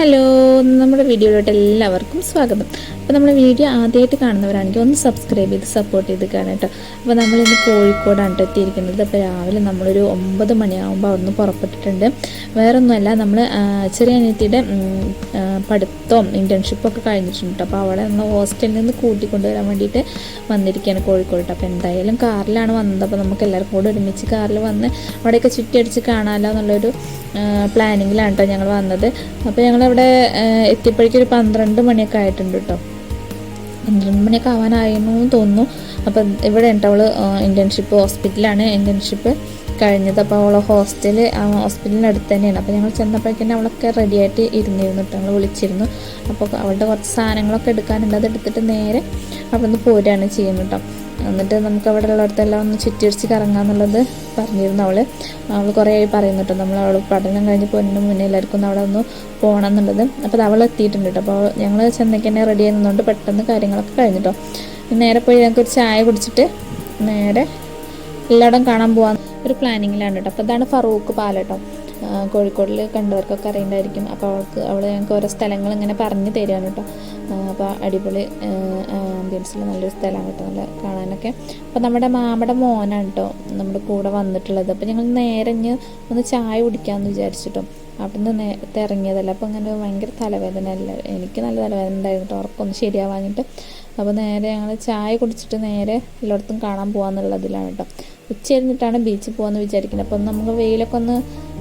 Hello, നമ്മുടെ വീഡിയോയിലോട്ട് എല്ലാവർക്കും സ്വാഗതം. അപ്പോൾ നമ്മൾ വീഡിയോ ആദ്യമായിട്ട് കാണുന്നവരാണെങ്കിൽ ഒന്ന് സബ്സ്ക്രൈബ് ചെയ്ത് സപ്പോർട്ട് ചെയ്ത് കാണാം കേട്ടോ. അപ്പോൾ നമ്മളിന്ന് കോഴിക്കോടാണ് എത്തിയിരിക്കുന്നത്. അപ്പോൾ രാവിലെ നമ്മളൊരു 9 മണിയാകുമ്പോൾ അവിടെ നിന്ന് പുറപ്പെട്ടിട്ടുണ്ട്. വേറൊന്നുമല്ല, നമ്മൾ ചെറിയ അനിയത്തിയുടെ പഠിത്തവും ഇൻറ്റേൺഷിപ്പും ഒക്കെ കഴിഞ്ഞിട്ടുണ്ട്. അപ്പോൾ അവളെ നമ്മൾ ഹോസ്റ്റലിൽ നിന്ന് കൂട്ടിക്കൊണ്ടുവരാൻ വേണ്ടിയിട്ട് വന്നിരിക്കുകയാണ് കോഴിക്കോട്. അപ്പോൾ എന്തായാലും കാറിലാണ് വന്നത്. അപ്പോൾ നമുക്ക് എല്ലാവർക്കും കൂടെ ഒരുമിച്ച് കാറിൽ വന്ന് അവിടെയൊക്കെ ചുറ്റിയടിച്ച് കാണാമല്ലോ എന്നുള്ളൊരു പ്ലാനിങ്ങിലാണ് കേട്ടോ ഞങ്ങൾ വന്നത്. അപ്പോൾ ഞങ്ങളവിടെ എത്തിയപ്പോഴേക്കും ഒരു 12 മണിയൊക്കെ ആയിട്ടുണ്ട് കേട്ടോ. 12 മണിയൊക്കെ ആവാനായിരുന്നു തോന്നുന്നു. അപ്പം ഇവിടെ ഉണ്ട് അവൾ ഇൻറ്റേൺഷിപ്പ്, ഹോസ്പിറ്റലാണ് ഇൻറ്റേൺഷിപ്പ് കഴിഞ്ഞത്. അപ്പോൾ അവൾ ഹോസ്പിറ്റലിൻ്റെ അടുത്ത് തന്നെയാണ്. അപ്പോൾ ഞങ്ങൾ ചെന്നപ്പോഴേക്കും അവളൊക്കെ റെഡിയായിട്ട് ഇരുന്നിരുന്നു കേട്ടോ. ഞങ്ങൾ വിളിച്ചിരുന്നു. അപ്പോൾ അവളുടെ കുറച്ച് സാധനങ്ങളൊക്കെ എടുക്കാനുണ്ട്. അത് എടുത്തിട്ട് നേരെ അവിടെ നിന്ന് പോരുകയാണ് ചെയ്യുന്നത് കേട്ടോ. എന്നിട്ട് നമുക്ക് അവിടെ ഉള്ളിടത്തെല്ലാം ഒന്ന് ചുറ്റിയടിച്ച് കറങ്ങാമെന്നുള്ളത് പറഞ്ഞിരുന്നു അവൾ കുറേ ആയി പറയുന്നു കേട്ടോ. അവൾ പഠനം കഴിഞ്ഞ് പോകുന്നതിന് മുന്നേ എല്ലാവർക്കും ഒന്ന് അവിടെ ഒന്ന് പോകണം എന്നുള്ളത്. അപ്പോൾ അവൾ എത്തിയിട്ടുണ്ട് കേട്ടോ. അപ്പോൾ ഞങ്ങൾ ചെന്നൈക്ക് തന്നെ റെഡി ആയിരുന്നതുകൊണ്ട് പെട്ടെന്ന് കാര്യങ്ങളൊക്കെ കഴിഞ്ഞിട്ടോ. നേരെ പോയി ഞങ്ങൾക്ക് ഒരു ചായ കുടിച്ചിട്ട് നേരെ എല്ലായിടം കാണാൻ പോകാൻ ഒരു പ്ലാനിങ്ങിലാണ് കേട്ടോ. അപ്പോൾ ഇതാണ് ഫറൂഖ് പാലം കേട്ടോ. കോഴിക്കോടിൽ കണ്ടവർക്കൊക്കെ അറിയണ്ടായിരിക്കും. അപ്പോൾ അവൾ ഞങ്ങൾക്ക് ഓരോ സ്ഥലങ്ങൾ ഇങ്ങനെ പറഞ്ഞു തരികയാണ് കേട്ടോ. അപ്പോൾ അടിപൊളി ആംബിയൻസിൽ നല്ലൊരു സ്ഥലമാണ് കേട്ടോ, നല്ല കാണാനൊക്കെ. അപ്പോൾ നമ്മുടെ മാമയുടെ മോനാണ് കേട്ടോ നമ്മുടെ കൂടെ വന്നിട്ടുള്ളത്. അപ്പോൾ ഞങ്ങൾ നേരെ ഒന്ന് ചായ കുടിക്കാമെന്ന് വിചാരിച്ചിട്ടോ അവിടെ നിന്ന് നേരത്തെ ഇറങ്ങിയതല്ല. അപ്പോൾ അങ്ങനെ ഭയങ്കര തലവേദന അല്ല, എനിക്ക് നല്ല തലവേദന ഉണ്ടായിരുന്നു കേട്ടോ, ഉറക്കൊന്ന് ശരിയാവാഞ്ഞിട്ട്. അപ്പോൾ നേരെ ഞങ്ങൾ ചായ കുടിച്ചിട്ട് നേരെ എല്ലായിടത്തും കാണാൻ പോകാമെന്നുള്ളതിലാണ് കേട്ടോ. ഉച്ചയിരുന്നിട്ടാണ് ബീച്ചിൽ പോകാമെന്ന് വിചാരിക്കുന്നത്. അപ്പോൾ നമുക്ക് വെയിലൊക്കെ ഒന്ന്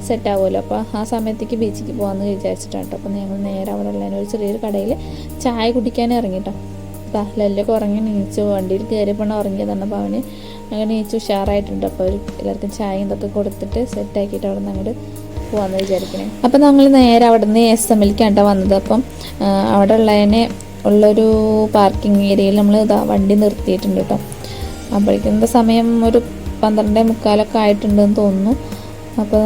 സെറ്റ് ആവുമല്ലോ, അപ്പോൾ ആ സമയത്തേക്ക് ബീച്ചിലേക്ക് പോകാമെന്ന് വിചാരിച്ചിട്ടാണ് കേട്ടോ. അപ്പോൾ ഞങ്ങൾ നേരെ അവിടെ ഉള്ള ഒരു ചെറിയൊരു കടയിൽ ചായ കുടിക്കാൻ ഇറങ്ങിട്ടോ. അപ്പോൾ ലല്ലൊക്കെ ഉറങ്ങി നീച്ചു, വണ്ടിയിൽ കയറിയപ്പോൾ ഉറങ്ങിയതാണ്. അപ്പോൾ അവന് അങ്ങനെ നീച്ചു ഉഷാറായിട്ടുണ്ട്. അപ്പോൾ എല്ലാവർക്കും ചായ ഇതൊക്കെ കൊടുത്തിട്ട് സെറ്റാക്കിയിട്ട് അവിടെ നിന്ന് അങ്ങോട്ട് പോകാമെന്ന് വിചാരിക്കണേ. അപ്പോൾ ഞങ്ങൾ നേരെ അവിടെ നിന്ന് SMLക്കാണ് വന്നത്. അപ്പം അവിടെ ഉള്ളൊരു പാർക്കിംഗ് ഏരിയയിൽ നമ്മൾ വണ്ടി നിർത്തിയിട്ടുണ്ട് കേട്ടോ. അപ്പോഴേക്കും എന്താ സമയം ഒരു 12:45 ആയിട്ടുണ്ടെന്ന് തോന്നുന്നു. അപ്പോൾ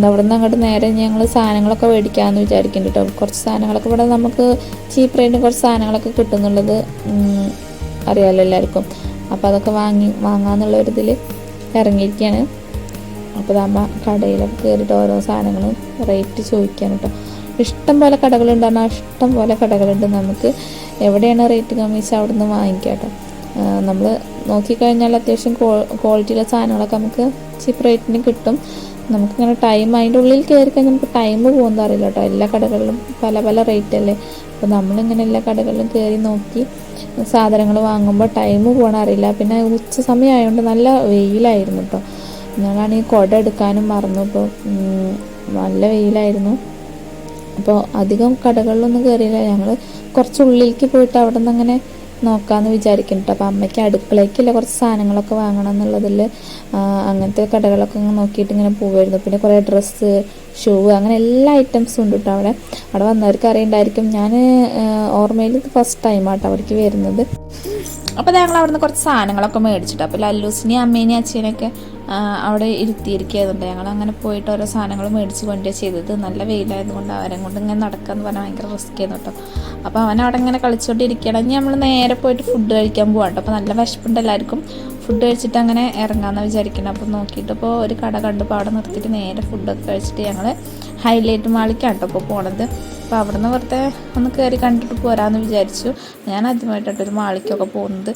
അവിടെ നിന്ന് അങ്ങോട്ട് നേരെ ഞങ്ങൾ സാധനങ്ങളൊക്കെ മേടിക്കാമെന്ന് വിചാരിക്കുന്നുണ്ട് കേട്ടോ. കുറച്ച് സാധനങ്ങളൊക്കെ ഇവിടെ നമുക്ക് ചീപ്പ് റേറ്റിന് കുറച്ച് സാധനങ്ങളൊക്കെ കിട്ടുന്നുള്ളത് അറിയാമല്ലോ എല്ലാവർക്കും. അപ്പോൾ അതൊക്കെ വാങ്ങാമെന്നുള്ളൊരിതിൽ ഇറങ്ങിയിരിക്കുകയാണ്. അപ്പോൾ നമ്മൾ കടയിലൊക്കെ കയറിയിട്ട് ഓരോ സാധനങ്ങളും റേറ്റ് ചോദിക്കാൻ കേട്ടോ. ഇഷ്ടം പോലെ കടകളുണ്ട്, ഇഷ്ടം പോലെ കടകളുണ്ട്. നമുക്ക് എവിടെയാണ് റേറ്റ് കമ്മി വെച്ചാൽ അവിടെ നിന്ന് വാങ്ങിക്കാം കേട്ടോ. നമ്മൾ നോക്കിക്കഴിഞ്ഞാൽ അത്യാവശ്യം ക്വാളിറ്റിയുള്ള സാധനങ്ങളൊക്കെ നമുക്ക് ചീപ്പ് റേറ്റിന് കിട്ടും. നമുക്കിങ്ങനെ അതിൻ്റെ ഉള്ളിൽ കയറി കഴിഞ്ഞാൽ നമുക്ക് ടൈം പോകുന്നത് അറിയില്ല കേട്ടോ. എല്ലാ കടകളിലും പല പല റേറ്റ് അല്ലേ. അപ്പോൾ നമ്മളിങ്ങനെ എല്ലാ കടകളിലും കയറി നോക്കി സാധനങ്ങൾ വാങ്ങുമ്പോൾ ടൈം പോകണ അറിയില്ല. പിന്നെ ഉച്ച സമയമായതുകൊണ്ട് നല്ല വെയിലായിരുന്നു കേട്ടോ. ഞങ്ങളാണെങ്കിൽ കുട എടുക്കാനും മറന്നു. ഇപ്പോൾ നല്ല വെയിലായിരുന്നു. അപ്പോൾ അധികം കടകളിലൊന്നും കയറിയില്ല. ഞങ്ങൾ കുറച്ച് ഉള്ളിലേക്ക് പോയിട്ട് അവിടെ നിന്ന് അങ്ങനെ നോക്കാമെന്ന് വിചാരിക്കുന്നുണ്ട്. അപ്പോൾ അമ്മയ്ക്ക് അടുക്കളയ്ക്കുള്ള കുറച്ച് സാധനങ്ങളൊക്കെ വാങ്ങണം എന്നുള്ളതിൽ അങ്ങനത്തെ കടകളൊക്കെ ഇങ്ങനെ നോക്കിയിട്ട് ഇങ്ങനെ പോവുമായിരുന്നു. പിന്നെ കുറേ ഡ്രസ്സ്, ഷൂ, അങ്ങനെ എല്ലാ ഐറ്റംസും ഉണ്ട് കേട്ടോ. അവിടെ വന്നവർക്ക് അറിയണ്ടായിരിക്കും. ഞാൻ ഓർമ്മയിൽ ഇത് ഫസ്റ്റ് ടൈമാട്ടോ അവിടേക്ക് വരുന്നത്. അപ്പോൾ ഞങ്ങൾ അവിടെ നിന്ന് കുറച്ച് സാധനങ്ങളൊക്കെ മേടിച്ചിട്ട് അപ്പോൾ ലല്ലൂസിനെയും അമ്മേനെയും അച്ഛനെയൊക്കെ അവിടെ ഇരുത്തിയിരിക്കുകയായതുകൊണ്ട് ഞങ്ങൾ അങ്ങനെ പോയിട്ട് ഓരോ സാധനങ്ങൾ മേടിച്ച് കൊണ്ടുപോയി ചെയ്തത്. നല്ല വെയിലായതുകൊണ്ട് അവരെ കൊണ്ട് ഇങ്ങനെ നടക്കാമെന്ന് പറഞ്ഞാൽ ഭയങ്കര റിസ്ക് ആയിരുന്നു കേട്ടോ. അപ്പോൾ അവൻ അവിടെ ഇങ്ങനെ കളിച്ചുകൊണ്ടിരിക്കുകയാണെങ്കിൽ നമ്മൾ നേരെ പോയിട്ട് ഫുഡ് കഴിക്കാൻ പോകാം കേട്ടോ. അപ്പോൾ നല്ല വിശപ്പുണ്ട് എല്ലാവർക്കും. ഫുഡ് കഴിച്ചിട്ട് അങ്ങനെ ഇറങ്ങാമെന്ന് വിചാരിക്കണം. അപ്പോൾ നോക്കിയിട്ടിപ്പോൾ ഒരു കട കണ്ടപ്പോൾ അവിടെ നിർത്തിയിട്ട് നേരെ ഫുഡൊക്കെ കഴിച്ചിട്ട് ഞങ്ങൾ ഹൈലൈറ്റ് മാളിക്കാണ് കേട്ടോ ഇപ്പോൾ പോണത്. അപ്പോൾ അവിടെ നിന്ന് വെറുതെ ഒന്ന് കയറി കണ്ടിട്ട് പോരാമെന്ന് വിചാരിച്ചു. ഞാൻ ആദ്യമായിട്ടൊരു മാളിക്കൊക്കെ പോകുന്നത്.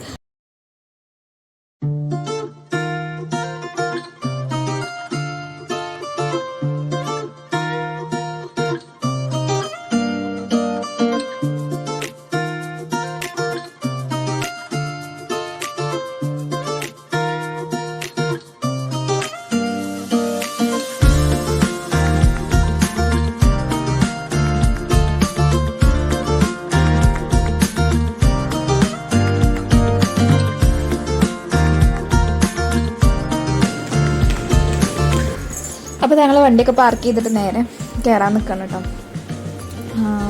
അപ്പോൾ ഞങ്ങൾ വണ്ടിയൊക്കെ പാർക്ക് ചെയ്തിട്ട് നേരെ കയറാൻ നിൽക്കണം കേട്ടോ.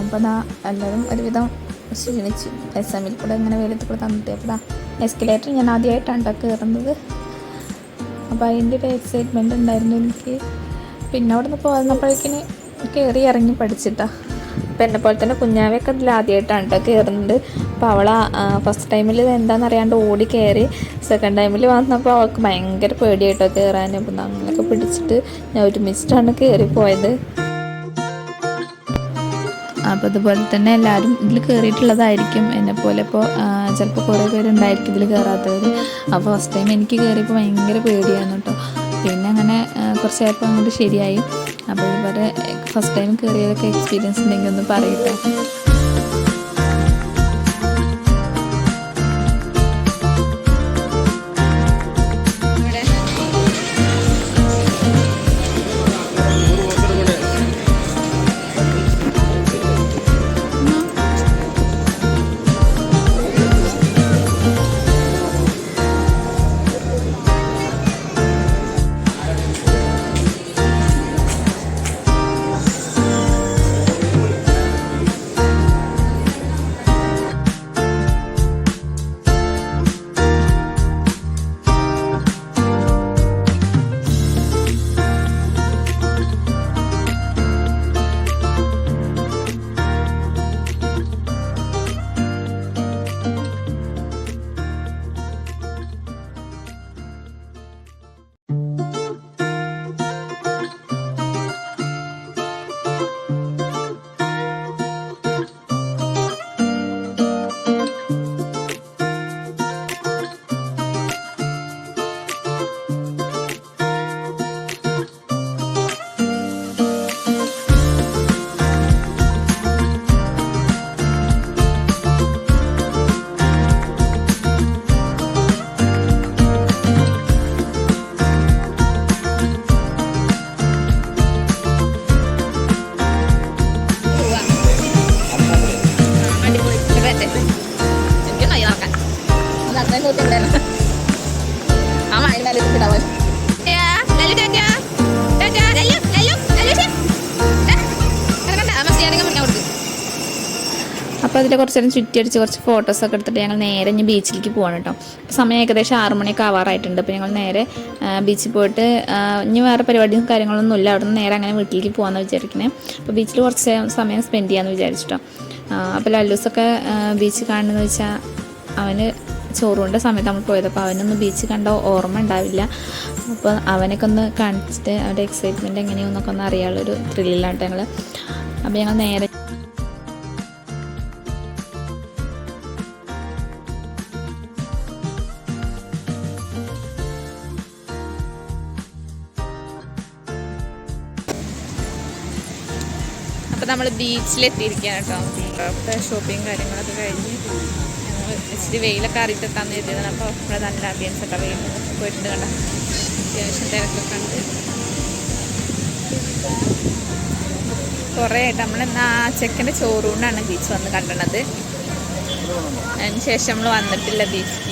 അപ്പോൾ എല്ലാവരും ഒരുവിധം ക്ഷീണിച്ചു. SML കൂടെ ഇങ്ങനെ വെയിലത്ത് കൂടെ തന്നിട്ട്. അപ്പോൾ എസ്കലേറ്റർ ഞാൻ ആദ്യമായിട്ടാണ് കേട്ടോ കയറുന്നത്. അപ്പോൾ അതിൻ്റെ ഒരു എക്സൈറ്റ്മെൻറ്റ് ഉണ്ടായിരുന്നു എനിക്ക്. പിന്നെ അവിടെ നിന്ന് പോന്നപ്പോഴേക്കിന് കയറി ഇറങ്ങി പഠിച്ചിട്ടാ. അപ്പോൾ എന്നെപ്പോലെ തന്നെ കുഞ്ഞാവയൊക്കെ അതിൽ ആദ്യമായിട്ടാണ് കേട്ടോ കയറുന്നത്. അപ്പോൾ അവൾ ഫസ്റ്റ് ടൈമിൽ എന്താണെന്ന് അറിയാണ്ട് ഓടി കയറി. സെക്കൻഡ് ടൈമിൽ വന്നപ്പോൾ അവൾക്ക് ഭയങ്കര പേടിയായിട്ടോ കയറാൻ. അപ്പം അങ്ങനെയൊക്കെ പിടിച്ചിട്ട് ഞാൻ ഒരുമിച്ചിട്ടാണ് കയറിപ്പോയത്. അപ്പോൾ അതുപോലെ തന്നെ എല്ലാവരും ഇതിൽ കയറിയിട്ടുള്ളതായിരിക്കും എന്നെപ്പോലെ. ഇപ്പോൾ ചിലപ്പോൾ കുറേ പേരുണ്ടായിരിക്കും ഇതിൽ കയറാത്തവർ. അപ്പോൾ ഫസ്റ്റ് ടൈം എനിക്ക് കയറിയപ്പോൾ ഭയങ്കര പേടിയായിരുന്നു കേട്ടോ. പിന്നെ അങ്ങനെ കുറച്ചായപ്പോൾ അങ്ങോട്ട് ശരിയായി. അപ്പോൾ ഇതുപോലെ ഫസ്റ്റ് ടൈം കയറിയതൊക്കെ എക്സ്പീരിയൻസ് ഉണ്ടെങ്കിൽ ഒന്ന് പറയട്ടെ. അപ്പോൾ അതിൽ കുറച്ച് നേരം ചുറ്റിയടിച്ച് കുറച്ച് ഫോട്ടോസൊക്കെ എടുത്തിട്ട് ഞങ്ങൾ നേരെ ഇനി ബീച്ചിലേക്ക് പോവാണ് കേട്ടോ. സമയം ഏകദേശം 6 മണിയൊക്കെ ആവാറായിട്ടുണ്ട്. അപ്പോൾ ഞങ്ങൾ നേരെ ബീച്ചിൽ പോയിട്ട് ഇനി വേറെ പരിപാടിയും കാര്യങ്ങളൊന്നും ഇല്ല. അവിടെ നിന്ന് നേരെ അങ്ങനെ വീട്ടിലേക്ക് പോകാമെന്ന് വിചാരിക്കണേ. അപ്പോൾ ബീച്ചിൽ കുറച്ച് സമയം സ്പെൻഡ് ചെയ്യാമെന്ന് വിചാരിച്ചിട്ടോ. അപ്പോൾ ലല്ലൂസൊക്കെ ബീച്ച് കാണുന്നതെന്ന് വെച്ചാൽ അവന് ചോറുകൊണ്ട് സമയത്ത് നമ്മൾ പോയത്. അപ്പോൾ അവനൊന്നും ബീച്ച് കണ്ട ഓർമ്മ ഉണ്ടാവില്ല. അപ്പോൾ അവനൊക്കെ ഒന്ന് കാണിച്ചിട്ട് അവൻ്റെ എക്സൈറ്റ്മെൻറ്റ് എങ്ങനെയാണെന്നൊക്കെ ഒന്ന് അറിയാനുള്ളൊരു ത്രില്ലിലായിട്ട് ഞങ്ങൾ. അപ്പോൾ ഞങ്ങൾ നേരെ അപ്പോൾ നമ്മൾ ബീച്ചിലെത്തിയിരിക്കുകയാണ് കേട്ടോ. അവിടുത്തെ ഷോപ്പിങ് കാര്യങ്ങളൊക്കെ കഴിഞ്ഞ് ഞങ്ങൾ ഇച്ചിരി വെയിലൊക്കെ അറിയിട്ടെത്താന്ന് കരുതിയതാണ്. അപ്പോൾ ഇവിടെ നല്ല ആംബിയൻസ് ഒക്കെ വെയിൽ പോയിട്ടുണ്ട് കണ്ട. അത്യാവശ്യം തിരക്കൊക്കെ ഉണ്ട്. കുറേ ആയിട്ട് നമ്മൾ ആ ചെക്കൻ്റെ ചോറൂണ്ടാണ് ബീച്ച് വന്ന് കണ്ടത്. അതിന് ശേഷം നമ്മൾ വന്നിട്ടില്ല ബീച്ചിൽ.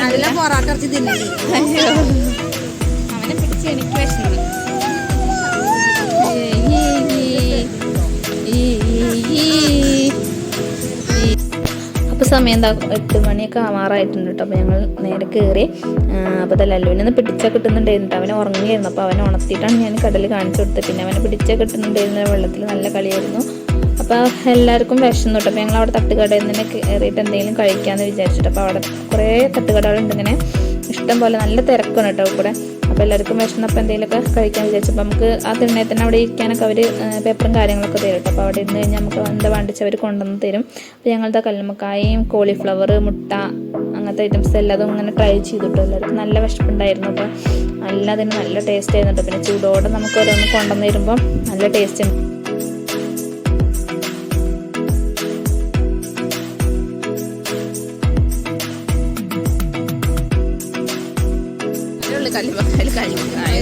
നല്ല പൊറാട്ടറച്ചി തിന്നത് അവനെ പിടിച്ച് എനിക്ക് വിഷമം. അപ്പോൾ സമയം എന്താ 8 മണിയൊക്കെ ആവാറായിട്ടുണ്ട് കേട്ടോ. അപ്പോൾ ഞങ്ങൾ നേരെ കയറി. അപ്പോൾ അത് ലല്ലുവിനെ പിടിച്ചാൽ കിട്ടുന്നുണ്ടായിരുന്നു. അവനെ ഉറങ്ങിയായിരുന്നു. അപ്പോൾ അവനെ ഉണർത്തിയിട്ടാണ് ഞാൻ കടൽ കാണിച്ചു കൊടുത്തത്. പിന്നെ അവനെ പിടിച്ചാൽ കിട്ടുന്നുണ്ടായിരുന്നില്ല, വെള്ളത്തിൽ നല്ല കളിയായിരുന്നു. അപ്പോൾ എല്ലാവർക്കും വിശന്നു കേട്ടോ. അപ്പോൾ ഞങ്ങൾ അവിടെ തട്ടുകടയിൽ നിന്ന് കയറിയിട്ട് എന്തെങ്കിലും കഴിക്കാമെന്ന് വിചാരിച്ചിട്ട്. അപ്പോൾ അവിടെ കുറേ തട്ടുകടകളുണ്ട് ഇങ്ങനെ ഇഷ്ടം പോലെ, നല്ല തിരക്കാണ് കേട്ടോ കൂടെ. അപ്പോൾ എല്ലാവർക്കും വിശന്നപ്പോൾ എന്തെങ്കിലുമൊക്കെ കഴിക്കാൻ വിചാരിച്ചപ്പോൾ നമുക്ക് ആ തിണ്ണയിൽ തന്നെ അവിടെ ഇരിക്കാനൊക്കെ അവർ പേപ്പറും കാര്യങ്ങളൊക്കെ തരും കേട്ടോ. അപ്പോൾ അവിടെ ഇരുന്ന് കഴിഞ്ഞാൽ നമുക്ക് എന്താ വേണ്ടിച്ച് അവർ കൊണ്ടുവന്ന് തരും. അപ്പോൾ ഞങ്ങളുടെ കല്ലുമ്മക്കായും കോളിഫ്ലവർ, മുട്ട, അങ്ങനത്തെ ഐറ്റംസ് എല്ലാതും ഇങ്ങനെ ട്രൈ ചെയ്തിട്ടോ. എല്ലാവർക്കും നല്ല വിശപ്പുണ്ടായിരുന്നു. അപ്പോൾ എല്ലാത്തിനും നല്ല ടേസ്റ്റ് ആയിരുന്നു കേട്ടോ. പിന്നെ ചൂടോടെ നമുക്ക് ഓരോന്ന് കൊണ്ടുവന്ന് തരുമ്പോൾ നല്ല ടേസ്റ്റ് ഉണ്ട്. കല്ലുമക്കായിൽ കല്ലുമക്കായ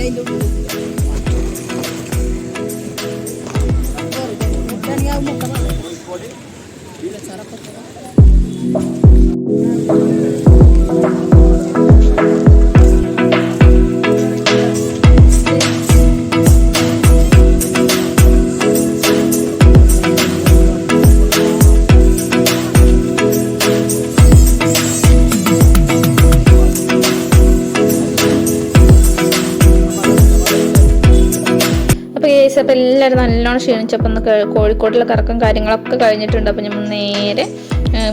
അപ്പോൾ എല്ലാവരും നല്ലോണം ക്ഷീണിച്ചപ്പോൾ ഒന്ന് കോഴിക്കോട്ടിലെ കറക്കം കാര്യങ്ങളൊക്കെ കഴിഞ്ഞിട്ടുണ്ട്. അപ്പോൾ നമ്മൾ നേരെ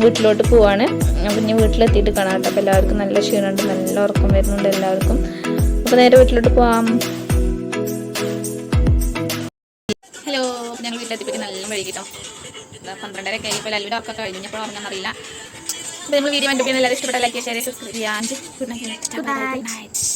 വീട്ടിലോട്ട് പോവാണ്. അപ്പം ഇനി വീട്ടിലെത്തിയിട്ട് കാണാം കേട്ടോ. അപ്പോൾ എല്ലാവർക്കും നല്ല ക്ഷീണമുണ്ട്, നല്ല ഉറക്കം വരുന്നുണ്ട് എല്ലാവർക്കും. അപ്പോൾ നേരെ വീട്ടിലോട്ട് പോവാം. ഹലോ, ഞങ്ങൾ വീട്ടിലെത്തിയപ്പോൾ നല്ല വൈകിട്ടോ. 12:30 ഒക്കെ ഇപ്പോൾ എല്ലാവരും ഉറക്കം കഴിഞ്ഞപ്പോൾ ഉറങ്ങാനറിയില്ല. അപ്പോൾ നമ്മൾ വീഡിയോ കണ്ടുപിടിക്കാൻ എല്ലാവരും ഇഷ്ടപ്പെട്ട ലൈക്ക്, ഷെയർ, സബ്സ്ക്രൈബ് ചെയ്യാൻ. Good night.